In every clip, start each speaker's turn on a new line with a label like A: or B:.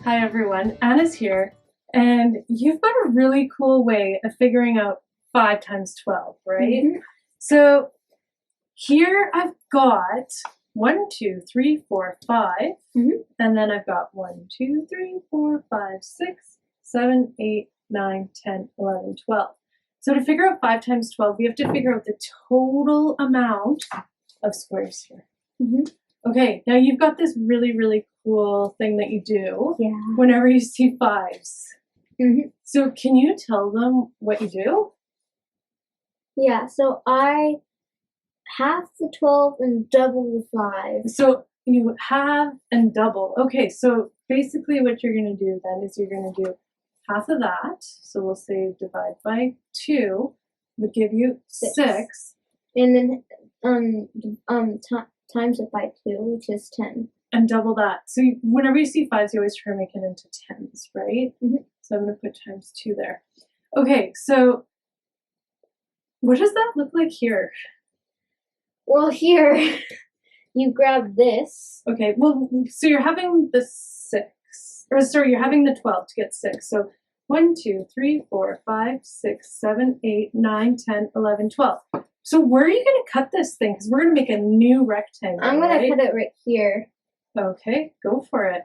A: Hi everyone, Anna's here, and you've got a really cool way of figuring out 5 times 12, right?
B: Mm-hmm.
A: So here I've got 1, 2, 3, 4, 5,
B: Mm-hmm.
A: and then I've got 1, 2, 3, 4, 5, 6, 7, 8, 9, 10, 11, 12. So to figure out 5 times 12, we have to figure out the total amount of squares here.
B: Mm-hmm.
A: Okay, now you've got this really, really cool thing that you do whenever you see 5s.
B: Mm-hmm.
A: So can you tell them what you do?
B: Yeah, so I half the 12 and double the 5.
A: So you halve and double. Okay, so basically what you're going to do then is you're going to do half of that. So we'll say divide by 2 would give you 6.
B: And then times it by 2, which is 10.
A: And double that. So whenever you see 5s, you always try to make it into 10s, right?
B: Mm-hmm.
A: So I'm going to put times 2 there. Okay, so what does that look like here?
B: Well, here you grab this.
A: Okay, well, so you're having the 6, or sorry, you're having the 12 to get 6. So 1, 2, 3, 4, 5, 6, 7, 8, 9, 10, 11, 12. So where are you going to cut this thing? Because we're going to make a new rectangle.
B: I'm going
A: right?
B: to cut it right here.
A: Okay, go for it.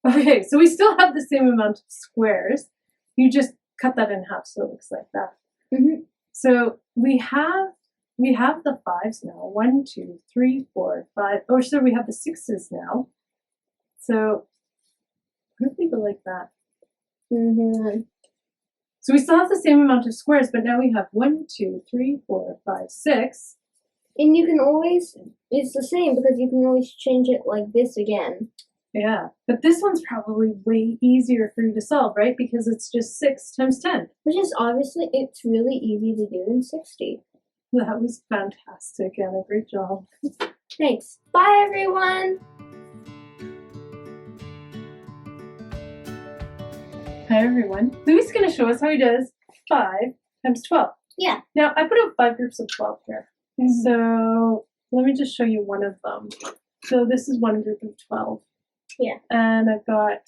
A: Okay, so we still have the same amount of squares. You just cut that in half so it looks like that.
B: Mm-hmm.
A: So we have the 5s now. 1, 2, 3, 4, 5. Oh, so we have the 6s now. So what if we go like that?
B: Mm-hmm.
A: So we still have the same amount of squares, but now we have 1, 2, 3, 4, 5, 6.
B: And you can always, it's the same because you can always change it like this again.
A: Yeah, but this one's probably way easier for you to solve, right? Because it's just 6 times 10.
B: Which is obviously, it's really easy to do in 60.
A: That was fantastic, Anna. Great job.
B: Thanks. Bye, everyone.
A: Hi, everyone. Louis is going to show us how he does 5 times 12.
B: Yeah.
A: Now, I put out 5 groups of 12 here.
B: Mm-hmm.
A: So let me just show you one of them. So this is one group of 12.
B: Yeah.
A: And I've got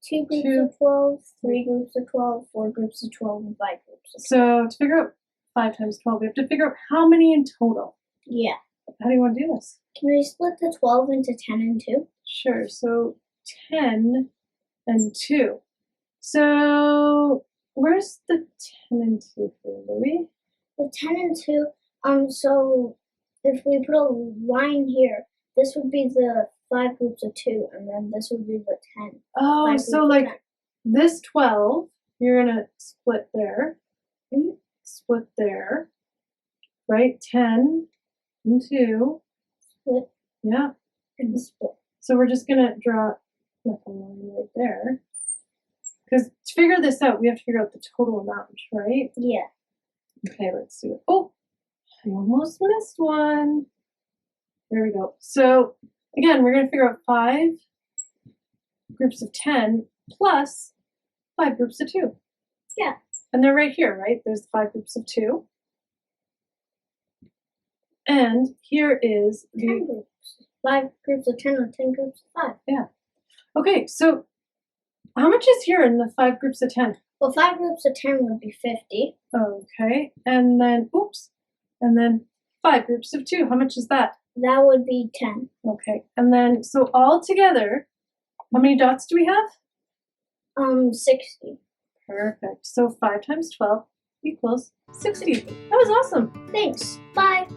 B: 2 groups of 12, 3 groups of 12, 4 groups of 12, and 5 groups of 12.
A: So to figure out 5 times 12, we have to figure out how many in total.
B: Yeah.
A: How do you want to do this?
B: Can we split the 12 into 10 and 2?
A: Sure. So 10 and 2. So where's the 10 and 2 for Louis?
B: The 10 and 2, so if we put a line here, this would be the 5 groups of 2, and then this would be the 10.
A: Oh, so like this 12, you're going to split there, split there, right? 10 and 2.
B: Split.
A: Yeah.
B: And split.
A: So we're just going to draw like a line right there. Because to figure this out, we have to figure out the total amount, right?
B: Yeah.
A: Okay, let's do it. Oh, I almost missed one. There we go. So again, we're going to figure out 5 groups of 10 plus 5 groups of 2.
B: Yeah.
A: And they're right here, right? There's 5 groups of 2. And here is the
B: 10 groups. 5 groups of 10 or 10 groups of 5.
A: Yeah. Okay, so how much is here in the 5 groups of 10?
B: Well, 5 groups of 10 would be 50.
A: Okay, and then, oops, and then 5 groups of 2. How much is that?
B: That would be 10.
A: Okay, and then, so all together, how many dots do we have?
B: 60.
A: Perfect. So 5 times 12 equals 60. That was awesome.
B: Thanks. Bye.